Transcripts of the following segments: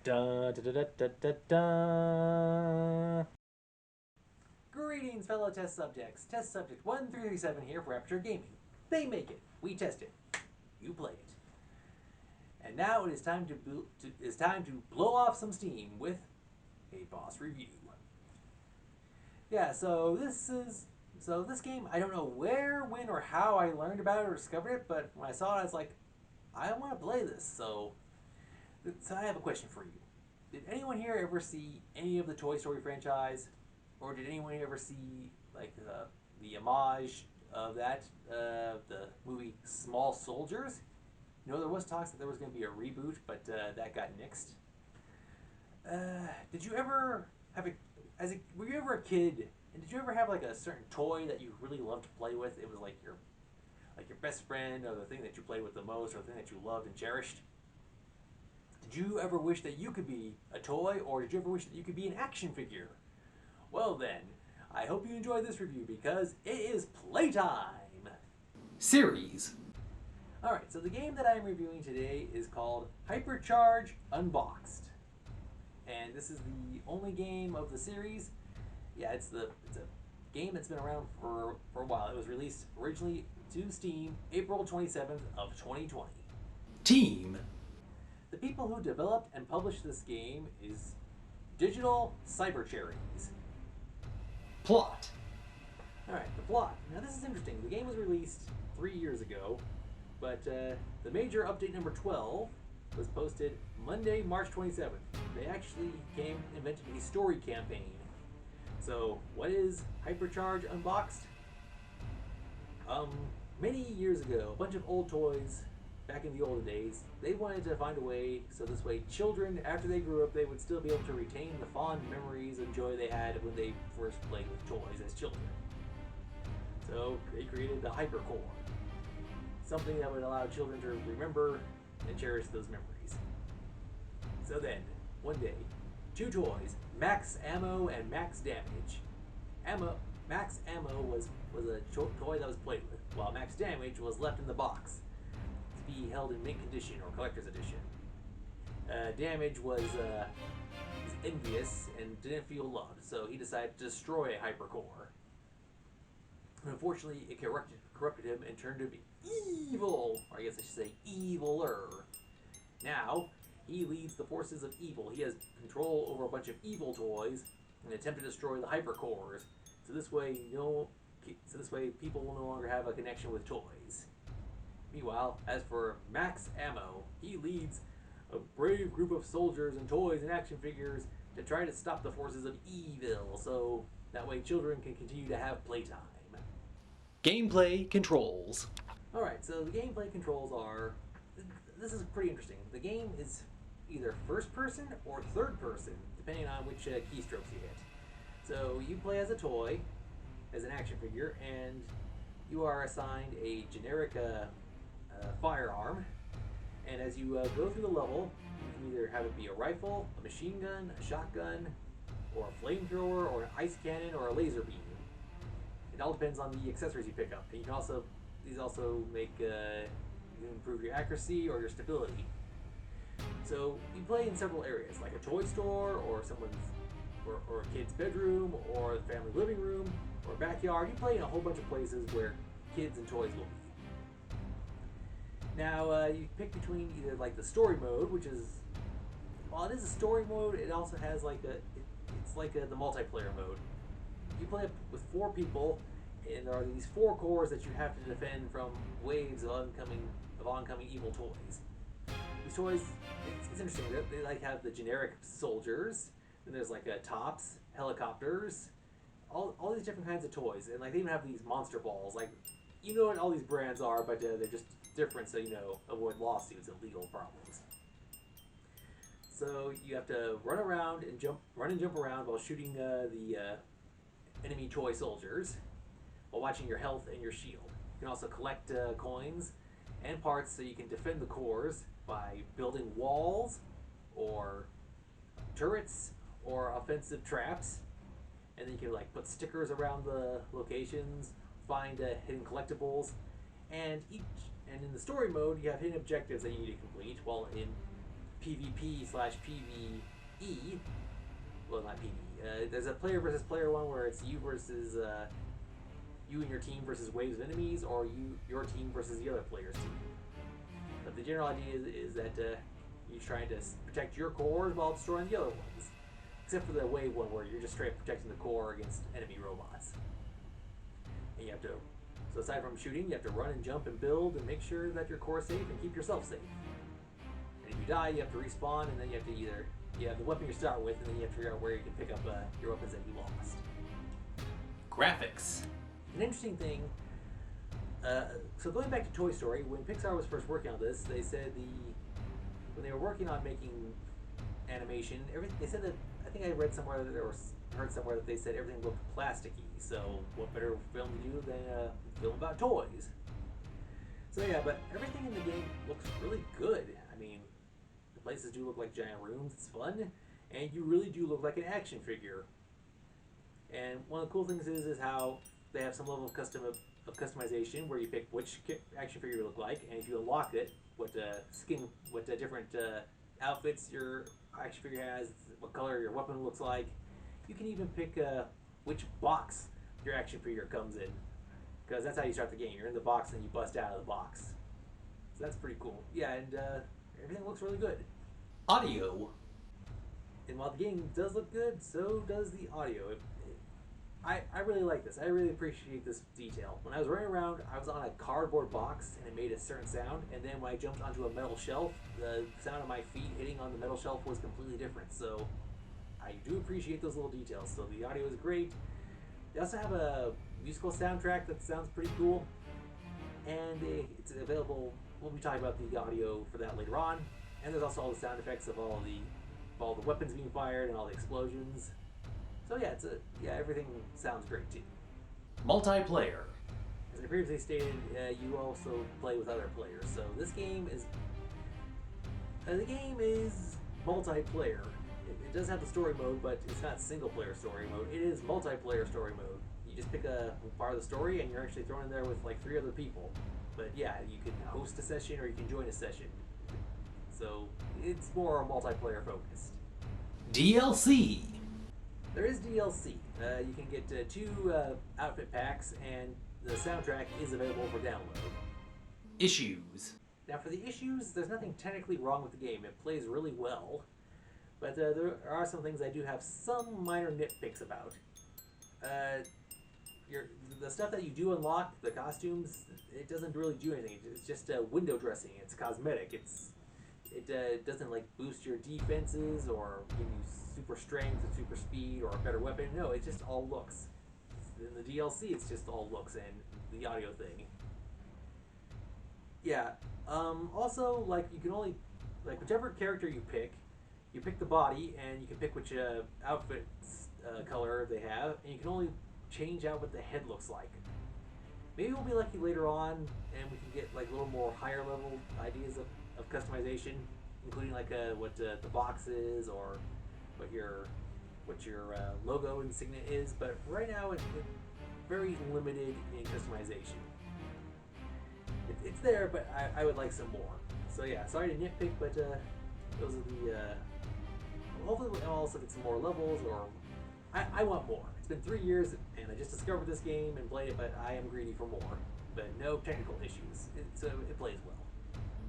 Da, da, da, da, da, da, da. Greetings, fellow test subjects. Test subject 1337 here for Aperture Gaming. They make it. We test it. You play it. And now it is time to blow off some steam with a B.O.S. review. Yeah, this game, I don't know where, when, or how I learned about it or discovered it, but when I saw it, I was like, I want to play this. So I have a question for you. Did anyone here ever see any of the Toy Story franchise, or did anyone ever see like the homage of that the movie Small Soldiers? You know, there was talks that there was going to be a reboot, but that got nixed. Did you ever have were you ever a kid, and did you ever have like a certain toy that you really loved to play with? It was like your best friend, or the thing that you played with the most, or the thing that you loved and cherished. Did you ever wish that you could be a toy, or did you ever wish that you could be an action figure? Well then, I hope you enjoyed this review because it is playtime! Series. Alright, so the game that I am reviewing today is called HYPERCHARGE Unboxed. And this is the only game of the series. Yeah, it's a game that's been around for a while. It was released originally to Steam April 27th of 2020. Team. The people who developed and published this game is Digital Cyber Cherries. Plot. Alright, the plot. Now this is interesting. The game was released 3 years ago, but the major update number 12 was posted Monday, March 27th. They actually invented a story campaign. So, what is HYPERCHARGE Unboxed? Many years ago, a bunch of old toys, back in the olden days, they wanted to find a way so this way children, after they grew up, they would still be able to retain the fond memories and joy they had when they first played with toys as children. So, they created the HYPERCORE, something that would allow children to remember and cherish those memories. So then, one day, two toys, Max Ammo and Max Damage. Max Ammo was a toy that was played with, while Max Damage was left in the box to be held in mint condition or collector's edition. Damage was envious and didn't feel loved, so he decided to destroy HYPERCORE. Unfortunately, it corrupted him and turned him evil, or I guess I should say eviler. Now, he leads the forces of evil. He has control over a bunch of evil toys and attempt to destroy the HYPERCOREs. So this way, people will no longer have a connection with toys. Meanwhile, as for Max Ammo, he leads a brave group of soldiers and toys and action figures to try to stop the forces of evil, so that way children can continue to have playtime. Gameplay controls. Alright, so the gameplay controls are... This is pretty interesting. The game is either first person or third person, depending on which keystrokes you hit. So you play as a toy, as an action figure, and you are assigned a generic firearm. And as you go through the level, you can either have it be a rifle, a machine gun, a shotgun, or a flamethrower, or an ice cannon, or a laser beam. It all depends on the accessories you pick up. And you can also these also make you can improve your accuracy or your stability. So you play in several areas, like a toy store, or or a kid's bedroom, or the family living room, or backyard. You play in a whole bunch of places where kids and toys will be. Now you pick between either like the story mode, which is, while it is a story mode, it also has like the multiplayer mode. You play with 4 people, and there are these 4 cores that you have to defend from waves of oncoming evil toys. These toys, it's interesting. They like have the generic soldiers, and there's like tops, helicopters, all these different kinds of toys, and like they even have these monster balls. Like, you know what all these brands are, but they're just different, so avoid lawsuits and legal problems. So you have to run and jump around while shooting the enemy toy soldiers, while watching your health and your shield. You can also collect coins and parts so you can defend the cores by building walls or turrets or offensive traps. And then you can like put stickers around the locations, find hidden collectibles, and in the story mode you have hidden objectives that you need to complete. While in PvP slash PvE. Well, not PvE. There's a player versus player one where it's you versus you and your team versus waves of enemies, or your team versus the other player's team. But the general idea is that you're trying to protect your core while destroying the other ones. Except for the wave one where you're just straight up protecting the core against enemy robots. And you have to, so aside from shooting, you have to run and jump and build and make sure that your core is safe and keep yourself safe. And if you die, you have to respawn, and then you have to you have the weapon you start with, and then you have to figure out where you can pick up your weapons that you lost. Graphics. An interesting thing, so going back to Toy Story, when Pixar was first working on this, they said when they were working on making animation, they said that, I think I read somewhere that, or heard somewhere that they said everything looked plasticky. So what better film to do than a film about toys? So yeah, but everything in the game looks really good. I mean, the places do look like giant rooms. It's fun, and you really do look like an action figure. And one of the cool things is how they have some level of customization where you pick which action figure you look like, and if you unlock it, what different outfits your action figure has, what color your weapon looks like. You can even pick which box your action figure comes in, because that's how you start the game. You're in the box and you bust out of the box. So that's pretty cool. Yeah, and everything looks really good. Audio. And while the game does look good, so does the audio. I really like this. I really appreciate this detail. When I was running around, I was on a cardboard box and it made a certain sound, and then when I jumped onto a metal shelf, the sound of my feet hitting on the metal shelf was completely different. So I do appreciate those little details. So the audio is great. They also have a musical soundtrack that sounds pretty cool, and it's available. We'll be talking about the audio for that later on. And there's also all the sound effects of all the weapons being fired and all the explosions. So yeah, everything sounds great too. Multiplayer. As I previously stated, you also play with other players. So this game is multiplayer. It does have the story mode, but it's not single player story mode. It is multiplayer story mode. You just pick a part of the story, and you're actually thrown in there with like 3 other people. But yeah, you can host a session or you can join a session. So it's more multiplayer focused. DLC. There is DLC. You can get 2 outfit packs, and the soundtrack is available for download. Issues. Now, for the issues, there's nothing technically wrong with the game. It plays really well, but there are some things I do have some minor nitpicks about. The stuff that you do unlock, the costumes, it doesn't really do anything. It's just window dressing. It's cosmetic. It doesn't like boost your defenses or give you super strength or super speed or a better weapon. No, it's just all looks. In the DLC, it's just all looks and the audio thing. Yeah. Also, like, you can only, like, whichever character you pick the body, and you can pick which outfit color they have, and you can only change out what the head looks like. Maybe we'll be lucky later on, and we can get like a little more higher level ideas of customization, including like what the box is, or what your logo insignia is. But right now, it's very limited in customization. It's there, but I would like some more. So yeah, sorry to nitpick, but those are the. Hopefully, I'll also get some more levels, or I want more. It's been 3 years, and I just discovered this game and played it, but I am greedy for more. But no technical issues. It plays well.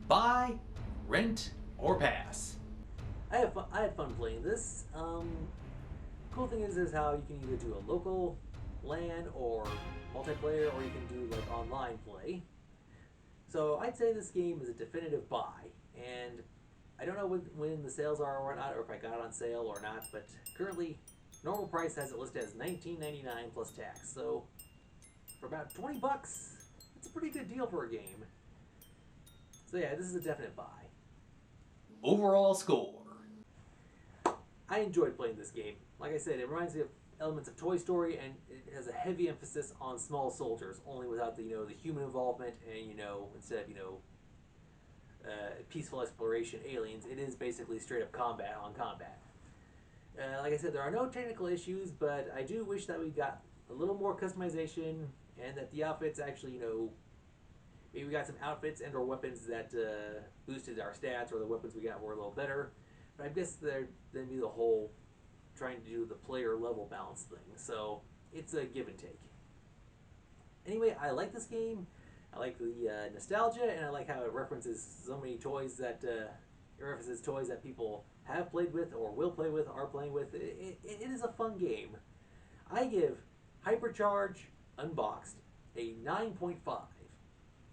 Buy, rent, or pass. I had fun playing this. Cool thing is how you can either do a local LAN or multiplayer, or you can do like online play. So I'd say this game is a definitive buy, and I don't know when the sales are or not, or if I got it on sale or not, but currently normal price has it listed as $19.99 plus tax. So for about $20, it's a pretty good deal for a game. So yeah, this is a definite buy. Overall score. I enjoyed playing this game. Like I said, it reminds me of elements of Toy Story, and it has a heavy emphasis on small soldiers, only without the the human involvement, and instead of peaceful exploration aliens, it is basically straight up combat on combat. Like I said, there are no technical issues, but I do wish that we got a little more customization, and that the outfits actually Maybe we got some outfits and or weapons that boosted our stats, or the weapons we got were a little better. But I guess there'd then be the whole trying to do the player level balance thing. So it's a give and take. Anyway, I like this game. I like the nostalgia, and I like how it references so many toys that it references toys that people have played with or will play with, are playing with. It is a fun game. I give Hypercharge Unboxed a 9.5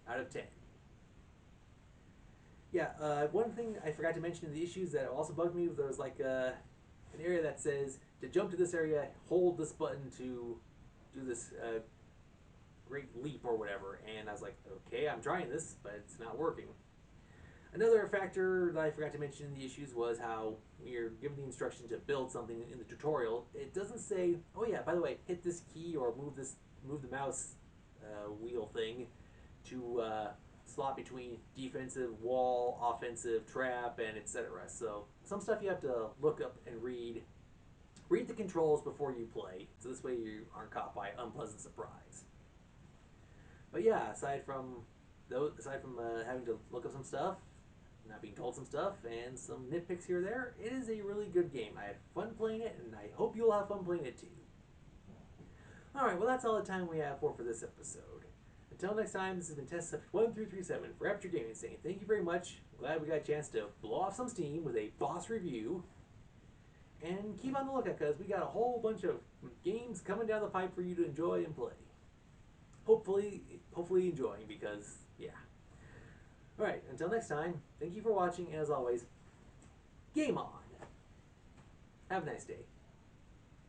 out of 10. Yeah, one thing I forgot to mention in the issues that also bugged me was there was like an area that says to jump to this area, hold this button to do this great leap or whatever. And I was like, okay, I'm trying this, but it's not working. Another factor that I forgot to mention in the issues was how when you're given the instruction to build something in the tutorial, it doesn't say, oh yeah, by the way, hit this key or move the mouse wheel thing to slot between defensive, wall, offensive, trap, and etc. So some stuff you have to look up and read the controls before you play, so this way you aren't caught by unpleasant surprise. But yeah, aside from having to look up some stuff, not being told some stuff, and some nitpicks here or there, it is a really good game. I had fun playing it, and I hope you'll have fun playing it too. Alright, well that's all the time we have for this episode. Until next time, this has been Test Subject 1337 for Aperture Gaming saying thank you very much. Glad we got a chance to blow off some steam with a boss review. And keep on the lookout because we got a whole bunch of games coming down the pipe for you to enjoy and play. Hopefully enjoying because, yeah. Alright, until next time, thank you for watching, and as always, game on! Have a nice day.